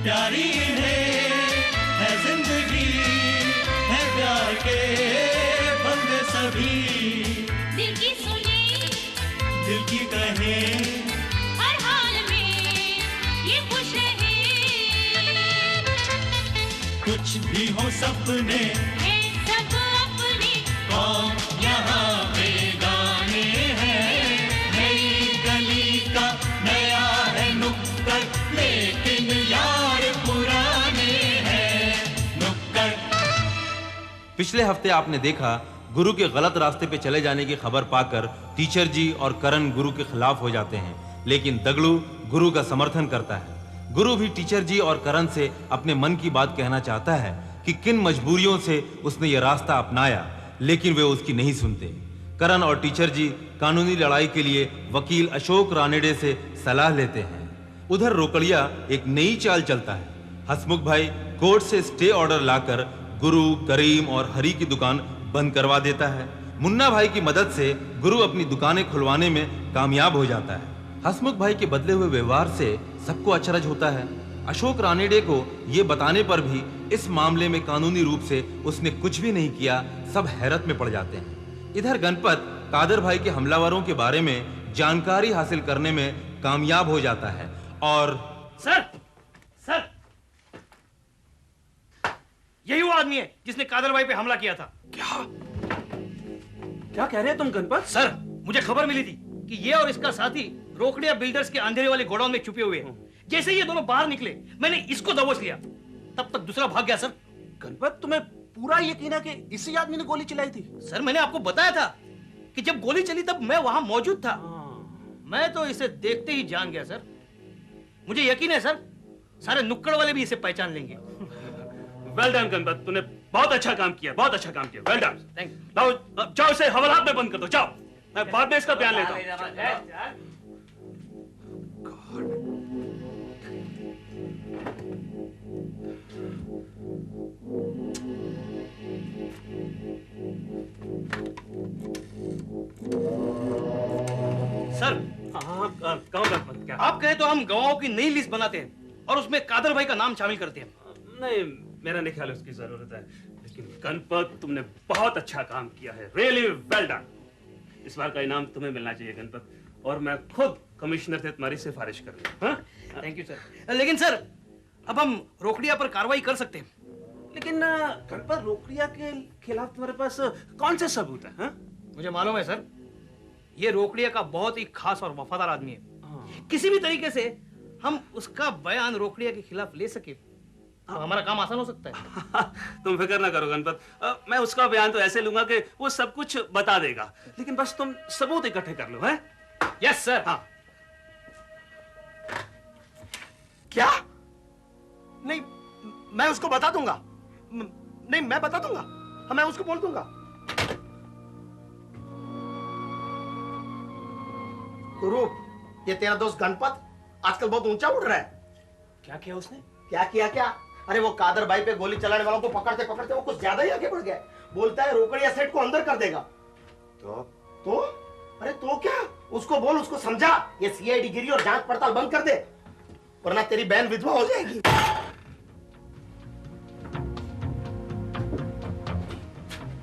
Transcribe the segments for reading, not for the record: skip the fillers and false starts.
प्यारी इन्हें है जिंदगी, है प्यार के बंदे सभी। दिल की सुने, दिल की कहे, हर हाल में ये खुश रहे। कुछ भी हो सपने है सब अपने, कौन यहाँ बेगाने हैं। नई गली का नया है नुक्कड़, लेकिन यार पुराने हैं नुक्कड़। पिछले हफ्ते आपने देखा गुरु के गलत रास्ते पे चले जाने की खबर पाकर टीचर जी और करण गुरु के खिलाफ हो जाते हैं, लेकिन दगलू गुरु का समर्थन करता है। गुरु भी टीचर जी और करण से अपने मन की बात कहना चाहता है कि किन मजबूरियों से उसने ये रास्ता अपनाया, लेकिन वे उसकी नहीं सुनते। करण और टीचर जी कानूनी लड़ाई के लिए वकील अशोक रानेडे से सलाह लेते हैं। उधर रोकड़िया एक नई चाल चलता है। हसमुख भाई कोर्ट से स्टे ऑर्डर लाकर गुरु, करीम और हरी की दुकान बंद करवा देता है। मुन्ना भाई की मदद से गुरु अपनी दुकानें खुलवाने में कामयाब हो जाता है। हसमुख भाई के बदले हुए व्यवहार से सबको अचरज होता है। अशोक रानेडे को यह बताने पर भी इस मामले में कानूनी रूप से उसने कुछ भी नहीं किया, सब हैरत में पड़ जाते हैं। इधर गणपत कादर भाई के हमलावरों के बारे में जानकारी हासिल करने में कामयाब हो जाता है और सर, सर, यही वो आदमी है जिसने कादर भाई पे हमला किया था। क्या कह रहे हैं तुम गणपत? सर, मुझे खबर मिली थी कि ये और इसका साथी रोकड़िया बिल्डर्स के अंधेरे वाले गोडाउन में छुपे हुए हैं। जैसे ही ये दोनों बाहर निकले, मैंने इसको दबोच लिया, तब तक दूसरा भाग गया। सर, गणपत, तुम्हें पूरा यकीन है कि इसी आदमी ने गोली चलाई थी? सर, मैंने आपको बताया था कि जब गोली चली तब मैं वहां मौजूद था। मैं तो इसे देखते ही जान गया। सर, मुझे यकीन है सर, सारे नुक्कड़ वाले भी इसे पहचान लेंगे। वेल डन गणपत, तूने बहुत अच्छा काम किया, बहुत अच्छा काम किया। Well done. Thank you. जाओ, जाओ इसे हवालात में बंद कर दो, जाओ। मैं बाद में इसका बयान लेता हूँ। सर, कहो गणपत, क्या? आप कहे तो हम गवाहों की नई लिस्ट बनाते हैं और उसमें कादर भाई का नाम शामिल करते हैं। नहीं, मेरा नहीं ख्याल उसकी जरूरत है, लेकिन गणपत तुमने बहुत अच्छा काम किया है। Really well done. इस बार का इनाम तुम्हें मिलना चाहिए गणपत, और मैं खुद कमिश्नर से तुम्हारी सिफारिश करूंगा। Thank you sir. लेकिन सर, अब हम रोकड़िया पर कार्रवाई कर सकते हैं। लेकिन गणपत, रोकड़िया के खिलाफ तुम्हारे पास कौन से सबूत है? मुझे मालूम है सर, ये रोकड़िया का बहुत ही खास और वफादार आदमी है। किसी भी तरीके से हम उसका बयान रोकड़िया के खिलाफ ले सके तो हमारा काम आसान हो सकता है। तुम फिक्र ना करो गणपत, मैं उसका बयान तो ऐसे लूंगा कि वो सब कुछ बता देगा, लेकिन बस तुम सबूत इकट्ठे कर लो। है? Yes sir. हाँ। क्या? नहीं, मैं उसको बता दूंगा। नहीं, मैं बता दूंगा। हाँ, मैं उसको बोल दूंगा। गुरु, ये तेरा दोस्त गणपत आजकल बहुत ऊंचा उड़ रहा है। क्या किया उसने? क्या किया क्या? अरे वो कादर भाई पे गोली चलाने वालों को पकड़ते पकड़ते वो कुछ ज्यादा ही आगे बढ़ गया। बोलता है रोकड़िया सेठ को अंदर कर देगा। तो अरे तो क्या? उसको बोल, उसको समझा, ये सीआईडी गिरी और जांच पड़ताल बंद कर दे, वरना तेरी बहन विधवा हो जाएगी।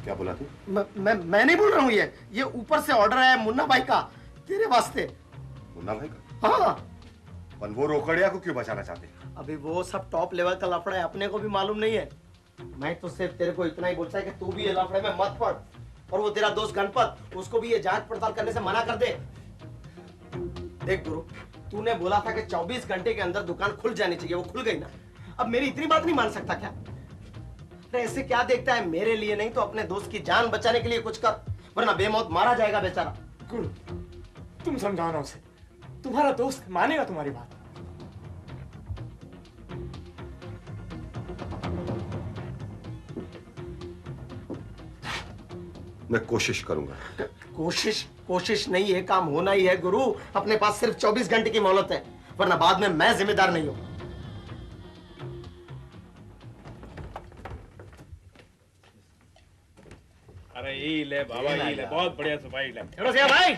क्या बोला तू? मैं नहीं बोल रहा हूँ, ये ऊपर से ऑर्डर है मुन्ना भाई का तेरे वास्ते। मुन्ना भाई का? हाँ। और वो रोकड़िया को क्यों बचाना चाहते हैं? अभी वो सब टॉप लेवल का लफड़ा है, अपने को भी मालूम नहीं है। मैं तो सिर्फ तेरे को इतना ही बोलता है कि तू भी ये लफड़े में मत पड़, और वो तेरा दोस्त गणपत, उसको भी ये जांच पड़ताल करने से मना कर दे। देख गुरु, तूने बोला था कि 24 घंटे के अंदर दुकान खुल जानी चाहिए, वो खुल गई ना। अब मेरी इतनी बात नहीं मान सकता क्या? ऐसे क्या देखता है? मेरे लिए नहीं तो अपने दोस्त की जान बचाने के लिए कुछ कर, वरना बेमौत मारा जाएगा बेचारा। गुरु, तुम समझाना उसे, तुम्हारा दोस्त मानेगा तुम्हारी बात। मैं कोशिश करूंगा। कोशिश नहीं है, काम होना ही है गुरु। अपने पास सिर्फ 24 घंटे की मोहलत है, वरना बाद में मैं जिम्मेदार नहीं हूं। अरे ये ले बाबा, ये ले, बहुत बढ़िया सफाई ले। भाई,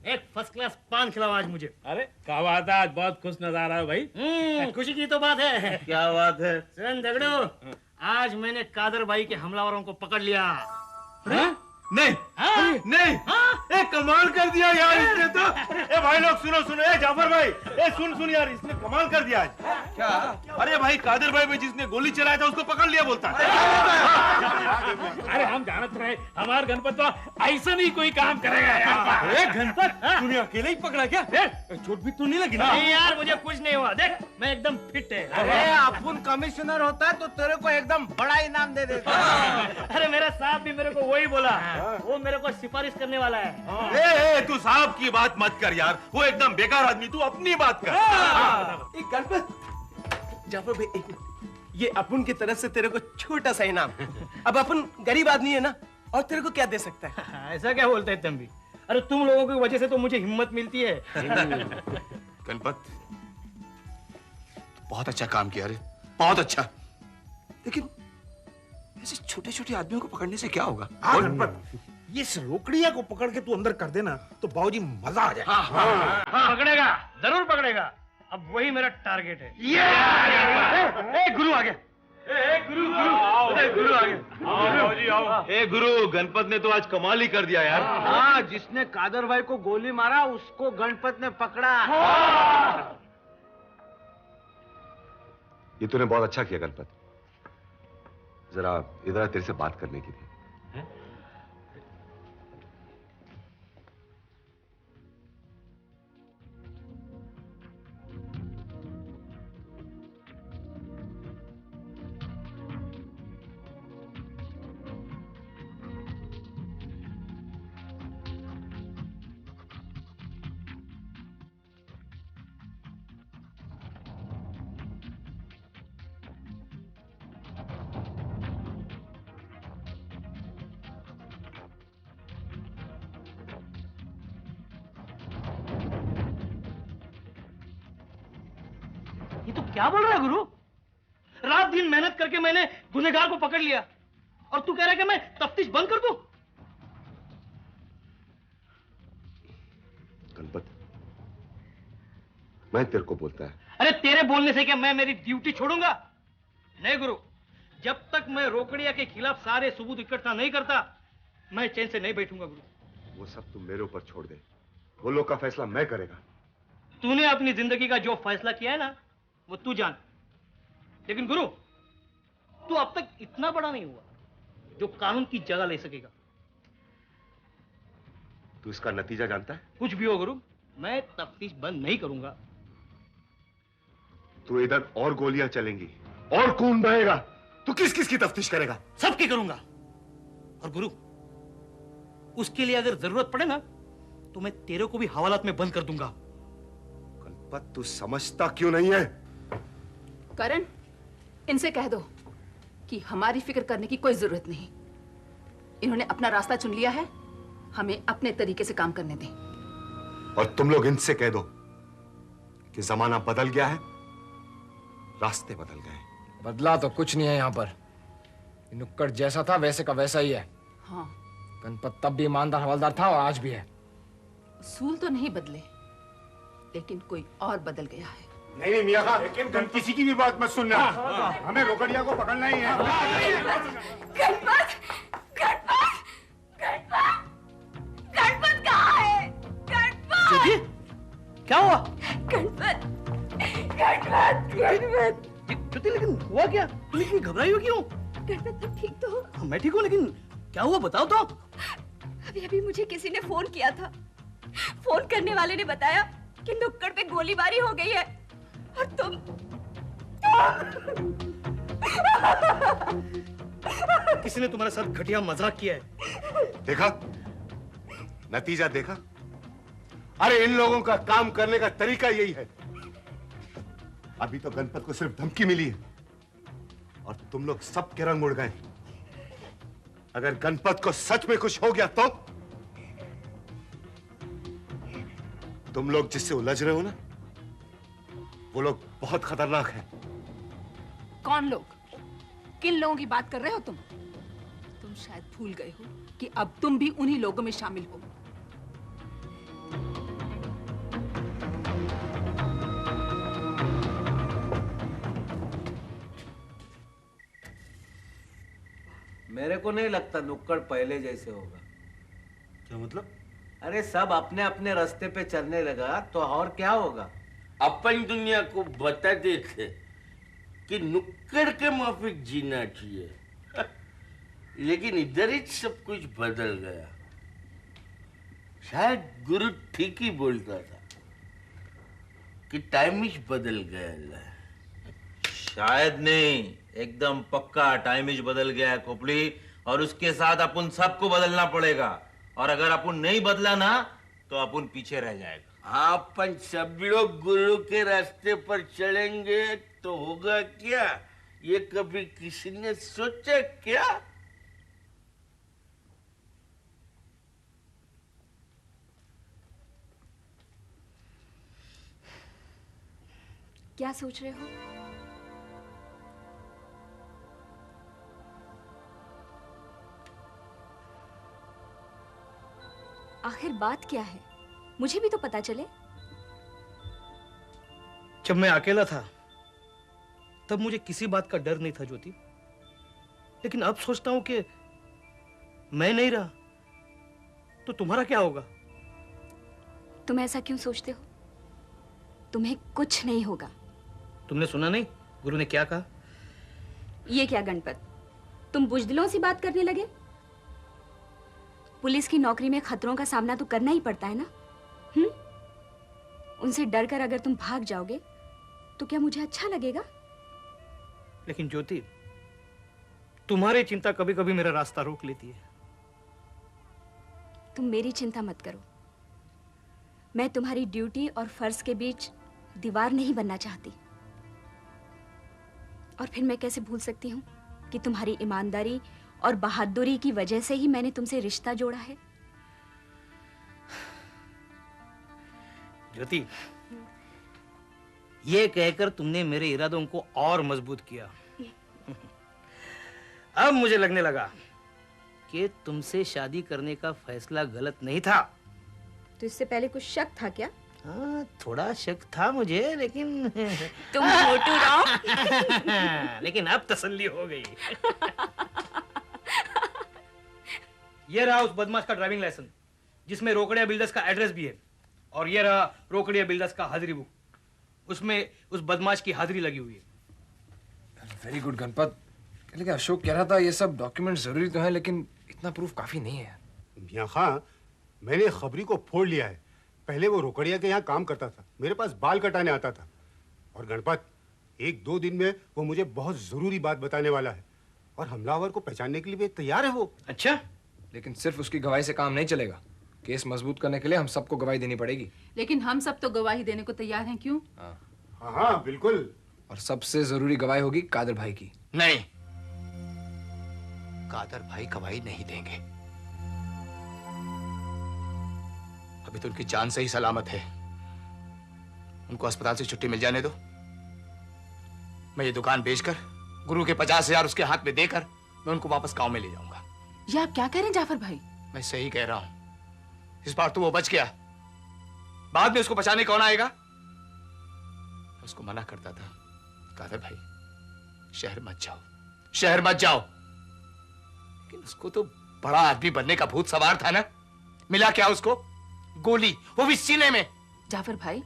एक फर्स्ट क्लास पान खिलाओ आज मुझे। अरे क्या बात है, आज बहुत खुश नजर आ रहा है भाई। खुशी की तो बात है। क्या बात है? सुन दगड़ू, आज मैंने कादर भाई के हमलावरों को पकड़ लिया। नहीं नहीं, ए कमाल कर दिया यार इसने तो। ए भाई लोग सुनो सुनो, ए जाफर भाई, ए सुन यार, इसने कमाल कर दिया आज। क्या? अरे भाई कादर भाई में जिसने गोली चलाया था उसको पकड़ लिया बोलता है। अरे हम जानते रहे हमारे गणपत तो ऐसा नहीं कोई काम करेगा यार। ए गणपत, तूने अकेले ही पकड़ा क्या? चोट भी तो नहीं लगी ना? नहीं यार, मुझे कुछ नहीं हुआ, देख मैं एकदम फिट है। अरे अपुन कमिश्नर होता है तो तेरे को एकदम बड़ा इनाम दे देता। अरे मेरा साहब भी मेरे को वही बोला, वो मेरे को सिफारिश करने वाला है। तू साहब की बात मत कर यार, वो एकदम बेकार आदमी, तू अपनी बात कर। एक गणपत, जाफर भाई एक मिनट, ये अपुन की तरफ से तेरे को छोटा सा इनाम। अब अपन गरीब आदमी है ना, और तेरे को क्या दे सकता है? ऐसा क्या बोलते हैं तुम भी? अरे तुम लोगों की वजह से तो मुझे हिम्मत मिलती है। गणपत, बहुत अच्छा काम किया रे, बहुत अच्छा। लेकिन ऐसे छोटे छोटे आदमियों को पकड़ने से क्या होगा? गणपत, ये इस रोकड़िया को पकड़ के तू अंदर कर देना तो बाबूजी मजा आ जाए। पकड़ेगा, जरूर पकड़ेगा। अब वही मेरा टारगेट है। गुरु आ गया। गुरु आ गया। ए गुरु, गणपत ने तो आज कमाल ही कर दिया यार। हाँ, जिसने कादर भाई को गोली मारा उसको गणपत ने पकड़ा। ये तूने बहुत अच्छा किया गणपत। जरा इधर तेरे से बात करने की थी। ये तो क्या बोल रहा है गुरु? रात दिन मेहनत करके मैंने गुनहगार को पकड़ लिया और तू कह रहा है कि मैं तफ्तीश बंद कर दूं? गणपत, मैं तेरे को बोलता है। अरे तेरे बोलने से क्या मैं मेरी ड्यूटी छोड़ूंगा? नहीं गुरु, जब तक मैं रोकड़िया के खिलाफ सारे सबूत इकट्ठा नहीं करता मैं चैन से नहीं बैठूंगा गुरु। वो सब तुम मेरे ऊपर छोड़ दे, वो लोग का फैसला मैं करेगा। तूने अपनी जिंदगी का जो फैसला किया है ना, वो तू जान। लेकिन गुरु, तू अब तक इतना बड़ा नहीं हुआ जो कानून की जगह ले सकेगा। तू इसका नतीजा जानता है? कुछ भी हो गुरु, मैं तफ्तीश बंद नहीं करूंगा। तू इधर और गोलियां चलेंगी और खून बहेगा, तू किस किस की तफ्तीश करेगा? सबकी करूंगा। और गुरु, उसके लिए अगर जरूरत पड़े ना तो मैं तेरे को भी हवालात में बंद कर दूंगा। गणपत, तू समझता क्यों नहीं है? करण, इनसे कह दो कि हमारी फिक्र करने की कोई जरूरत नहीं। इन्होंने अपना रास्ता चुन लिया है, हमें अपने तरीके से काम करने दें। और तुम लोग इनसे कह दो कि जमाना बदल गया है, रास्ते बदल गए। बदला तो कुछ नहीं है यहाँ पर। नुक्कड़ जैसा था वैसे का वैसा ही है। हाँ, गणपत तब भी ईमानदार हवलदार था और आज भी है। उसूल तो नहीं बदले, लेकिन कोई और बदल गया है। नहीं मियां खां, लेकिन तुम किसी की भी बात मत सुनना। हमें रोकड़िया को पकड़ना ही है। गणपत, गणपत, गणपत, गणपत कहाँ है? गणपत! ज्योति, क्या हुआ? गणपत, गणपत, गणपत। ज्योति, लेकिन हुआ क्या? तुम इतनी घबराई हो क्यों? गणपत, तुम ठीक तो हो? मैं ठीक हूँ, लेकिन क्या हुआ बताओ तो। अभी मुझे किसी ने फोन किया था। फोन करने वाले ने बताया कि नुक्कड़ पे गोलीबारी हो गई है और तुम किसी ने तुम्हारे साथ घटिया मजाक किया है। देखा, नतीजा देखा। अरे इन लोगों का काम करने का तरीका यही है। अभी तो गणपत को सिर्फ धमकी मिली है और तुम लोग सब के रंग उड़ गए। अगर गणपत को सच में कुछ हो गया तो तुम लोग जिससे उलझ रहे हो ना, वो लोग बहुत खतरनाक हैं। कौन लोग? किन लोगों की बात कर रहे हो तुम? तुम शायद भूल गए हो कि अब तुम भी उन्हीं लोगों में शामिल हो। को नहीं लगता नुक्कड़ पहले जैसे होगा। क्या मतलब? अरे सब अपने अपने रास्ते पे चलने लगा तो और क्या होगा? अपन दुनिया को बताते थे कि नुक्कड़ के माफिक जीना चाहिए, लेकिन इधर ही सब कुछ बदल गया। शायद गुरु ठीक ही बोलता था कि टाइम ही बदल गया। शायद नहीं, एकदम पक्का टाइम ही बदल गया है खोपड़ी, और उसके साथ अपन सबको बदलना पड़ेगा, और अगर अपन नहीं बदला ना तो अपन पीछे रह जाएगा। हाँ, अपन सब लोग गुरु के रास्ते पर चलेंगे तो होगा क्या? ये कभी किसी ने सोचा क्या? क्या सोच रहे हो? आखिर बात क्या है? मुझे भी तो पता चले। जब मैं अकेला था तब मुझे किसी बात का डर नहीं था ज्योति, लेकिन अब सोचता हूं कि मैं नहीं रहा तो तुम्हारा क्या होगा? तुम ऐसा क्यों सोचते हो? तुम्हें कुछ नहीं होगा। तुमने सुना नहीं गुरु ने क्या कहा? ये क्या गणपत, तुम बुजदिलों सी बात करने लगे? पुलिस की नौकरी में खतरों का सामना तो करना ही पड़ता है ना। उनसे डरकर अगर तुम भाग जाओगे तो क्या मुझे अच्छा लगेगा? लेकिन ज्योति, तुम्हारी चिंता कभी कभी मेरा रास्ता रोक लेती है। तुम मेरी चिंता मत करो। मैं तुम्हारी ड्यूटी और फर्ज के बीच दीवार नहीं बनना चाहती। और फिर मैं कैसे भूल सकती हूँ कि तुम्हारी ईमानदारी और बहादुरी की वजह से ही मैंने तुमसे रिश्ता जोड़ा है। ज्योति, ये कहकर तुमने मेरे इरादों को और मजबूत किया। अब मुझे लगने लगा कि तुमसे शादी करने का फैसला गलत नहीं था। तो इससे पहले कुछ शक था क्या? हाँ, थोड़ा शक था मुझे, लेकिन तुम मोटू राम। लेकिन अब तसल्ली हो गई। ये रहा उस बदमाश का ड्राइविंग लाइसेंस जिसमें रोकड़िया बिल्डर्स का एड्रेस भी है, और ये रहा रोकड़िया बिल्डर्स का हाजिरी बुक, उसमें उस बदमाश की हाजिरी लगी हुई है। Very good Ganpat. लेकिन अशोक कह रहा था ये सब डॉक्यूमेंट जरूरी तो है, लेकिन इतना प्रूफ काफी नहीं है। मियां खां, मैंने खबरी को फोड़ लिया है। पहले वो रोकड़िया के यहाँ काम करता था, मेरे पास बाल कटाने आता था। और गणपत, 1-2 दिन में वो मुझे बहुत जरूरी बात बताने वाला है, और हमलावर को पहचानने के लिए भी तैयार है वो। अच्छा, लेकिन सिर्फ उसकी गवाही से काम नहीं चलेगा। केस मजबूत करने के लिए हम सबको गवाही देनी पड़ेगी। लेकिन हम सब तो गवाही देने को तैयार हैं, क्यों? हाँ हाँ बिल्कुल। और सबसे जरूरी गवाही होगी कादर भाई की। नहीं, कादर भाई गवाही नहीं देंगे। अभी तो उनकी जान से ही सलामत है। उनको अस्पताल से छुट्टी मिल जाने दो। मैं ये दुकान बेचकर गुरु के 50,000 उसके हाथ में देकर मैं उनको वापस गांव में ले जाऊंगा। ये आप क्या कह रहे हैं जाफर भाई? मैं सही कह रहा हूं। इस बार तो वो बच गया, बाद में उसको बचाने कौन आएगा? मैं उसको मना करता था, कादर भाई शहर मत जाओ, शहर मत जाओ। लेकिन उसको तो बड़ा आदमी बनने का भूत सवार था ना। मिला क्या उसको? गोली, वो भी सीने में। जाफर भाई,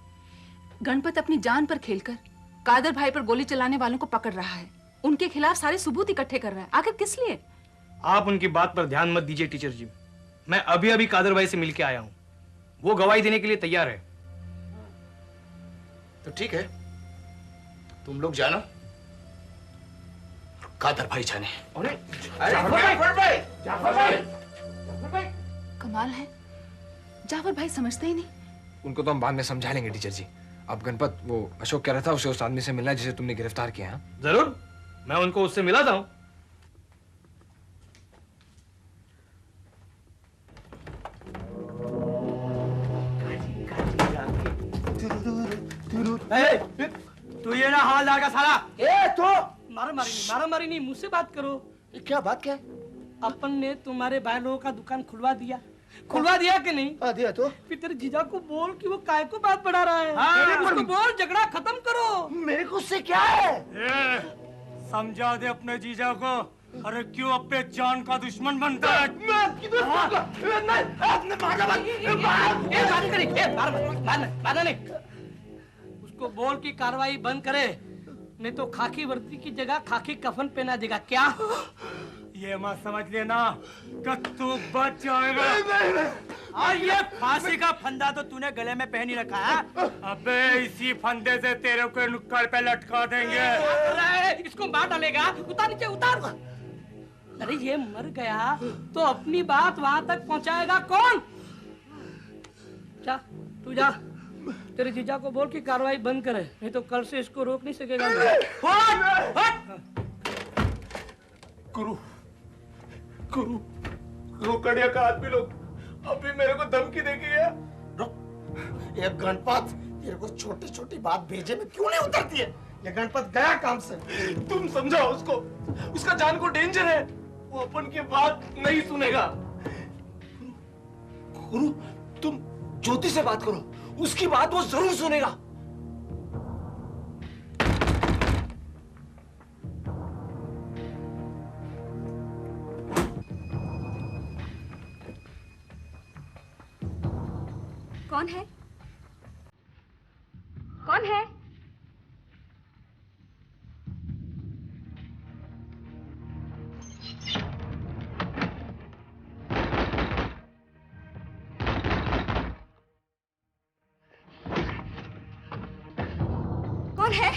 गणपत अपनी जान पर खेलकर कादर भाई पर गोली चलाने वालों को पकड़ रहा है, उनके खिलाफ सारे सबूत इकट्ठे कर रहा है। आखिर किस लिए? आप उनकी बात पर ध्यान मत दीजिए टीचर जी। मैं अभी अभी कादर भाई से मिलके आया हूं, वो गवाही देने के लिए तैयार है। तो ठीक है, तुम लोग जानो, कादर भाई जाने। कमाल है, जाफर भाई समझते ही नहीं। उनको तो हम बाद में समझा लेंगे टीचर जी। अब गणपत, वो अशोक कह रहा था उसे उस आदमी से मिलना जिसे तुमने गिरफ्तार किया है। जरूर, मैं उनको उससे मिलाता हूं। तू ये ना हाल लागा साला। तो मारा मारी नहीं, मुझसे बात करो। क्या बात क्या? अपन ने तुम्हारे भाई लोगों का दुकान खुलवा दिया कि नहीं? दिया तो। फिर तेरे जीजा को बोल कि वो काय को बात बढ़ा रहा है। हाँ, उसको बोल झगड़ा खत्म करो। मेरे को उससे क्या है? समझा दे अपने जीजा को अरे क्यों अपने जान का दुश्मन बनता है? उसको बोल की कार्रवाई बंद करे, नहीं तो खाकी वर्दी की जगह खाकी कफन पहना देगा। क्या ये मत समझ लेना कि तू बच जाएगा। और ये फांसी का फंदा तो तूने गले में पहन ही रखा है। अबे इसी फंदे से तेरे को नुक्कड़ पे लटका देंगे। अरे इसको मार डालेगा। उतार नीचे उतार। अरे ये मर गया तो अपनी बात वहां तक पहुंचाएगा कौन? जा तू जा, तेरे जीजा को बोल की कार्रवाई बंद करे, नहीं तो कल से इसको रोक नहीं सकेगा। गुरु गुरु रोकड़िया का आदमी लोग अभी मेरे को धमकी देगी है। ये गणपत तेरे को छोटी छोटी बात भेजे में क्यों नहीं उतरती है? ये गणपत गया काम से। तुम समझाओ उसको, उसका जान को डेंजर है, वो अपन की बात नहीं सुनेगा। गुरु तुम ज्योति से बात करो, उसकी बात वो जरूर सुनेगा। कौन है? कौन है? कौन है?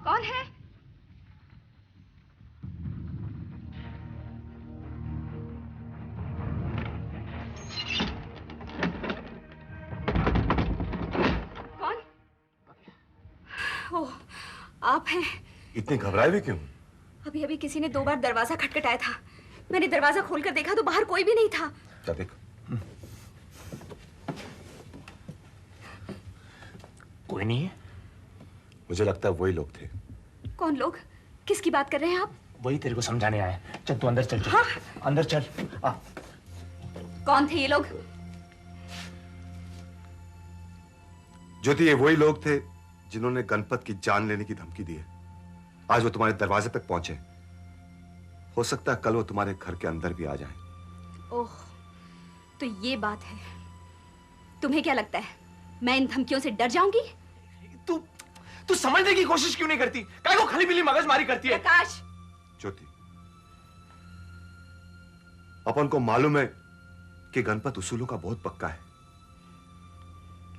कौन है? ओह, आप हैं। इतने घबराए हुए क्यों? अभी अभी किसी ने 2 बार दरवाजा खटखटाया था। मैंने दरवाजा खोलकर देखा तो बाहर कोई भी नहीं था। क्या देखो? कोई नहीं है। मुझे लगता है वही लोग थे। कौन लोग? किसकी बात कर रहे हैं आप? वही तेरे को समझाने आए। चल तू अंदर चल। हाँ? अंदर चल। आ। कौन थे ये लोग? ज्योति, ये वही लोग थे जिन्होंने गणपत की जान लेने की धमकी दी है। आज वो तुम्हारे दरवाजे तक पहुंचे। हो सकता है कल वो तुम्हारे घर के अंदर भी आ जाए। ओह, तो ये बात है। तुम्हें क्या लगता है मैं इन धमकियों से डर जाऊंगी? तू समझने की कोशिश क्यों नहीं करती? काय को खाली पीली मगजमारी करती है? प्रकाश, ज्योति, अपन को मालूम है कि गणपत उसूलों का बहुत पक्का है,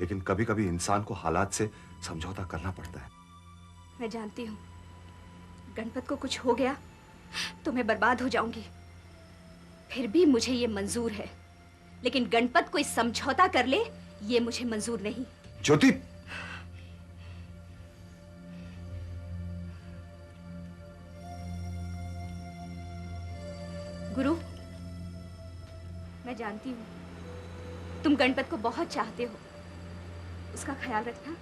लेकिन कभी कभी इंसान को हालात से समझौता करना पड़ता है। मैं जानती हूँ गणपत को कुछ हो गया तो मैं बर्बाद हो जाऊंगी। फिर भी मुझे ये मंजूर है, लेकिन गणपत कोई समझौता कर ले ये मुझे मंजूर नहीं। ज्योति, गुरु, मैं जानती हूँ तुम गणपत को बहुत चाहते हो। उसका ख्याल रखना।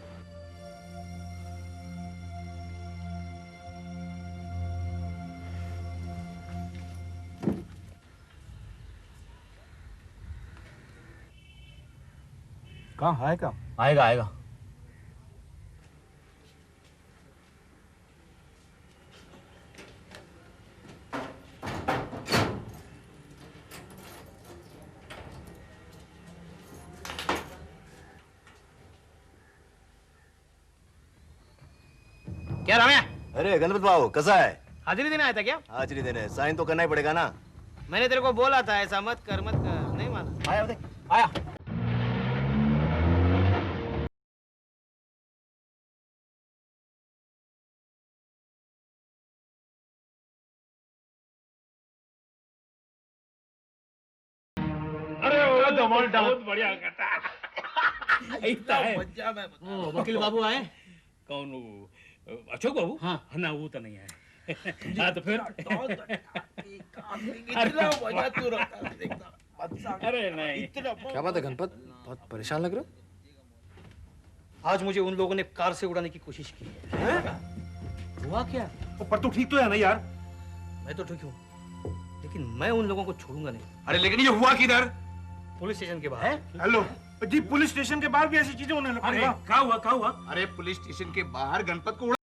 कहाँ आएगा? आएगा आएगा। क्या रामया? अरे गणपत बाबू कैसा है? हाजिरी देने आया था क्या? हाजिरी देने साइन तो करना ही पड़ेगा ना। मैंने तेरे को बोला था ऐसा मत कर नहीं माना। आया देख आया। अरे वो धमाल बहुत बढ़िया करता है। वकील बाबू आए? कौन वो? अशोक बाबू? हाँ ना, वो तो नहीं है। हाँ तो फिर अरे नहीं। क्या बात है गणपत, बहुत परेशान लग रहे हो? आज मुझे उन लोगों ने कार से उड़ाने की कोशिश की है। हुआ क्या? पर तू ठीक तो है ना यार? मैं तो ठीक हूँ, लेकिन मैं उन लोगों को छोड़ूंगा नहीं। अरे लेकिन ये हुआ किधर? पुलिस स्टेशन के बाहर। हेलो जी, पुलिस स्टेशन के बाहर भी ऐसी चीजें होने लगी? क्या हुआ? अरे पुलिस स्टेशन के बाहर गणपत को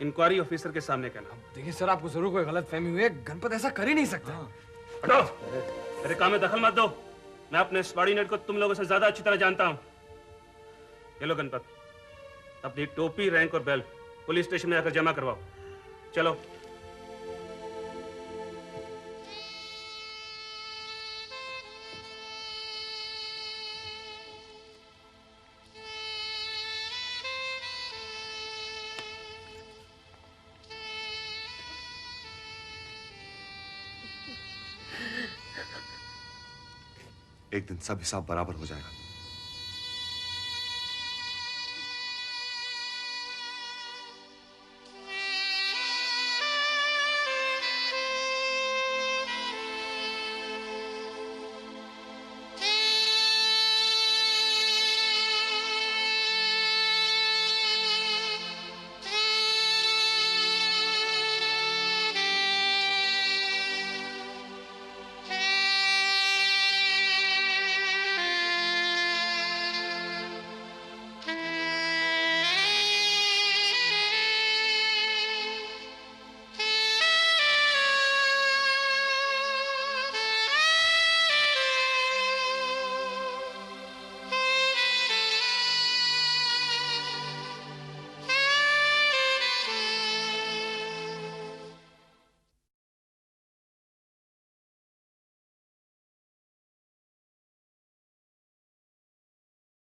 इंक्वायरी ऑफिसर के सामने कहना। देखिए सर, आपको जरूर कोई गलत फहमी हुई है, गणपत ऐसा कर ही नहीं सकता। हटो, मेरे काम में दखल मत दो। मैं अपने सबॉर्डिनेट को तुम लोगों से ज्यादा अच्छी तरह जानता हूं। ये लो गणपत, अपनी टोपी, रैंक और बेल्ट पुलिस स्टेशन में आकर जमा करवाओ। चलो। एक दिन सब हिसाब बराबर हो जाएगा।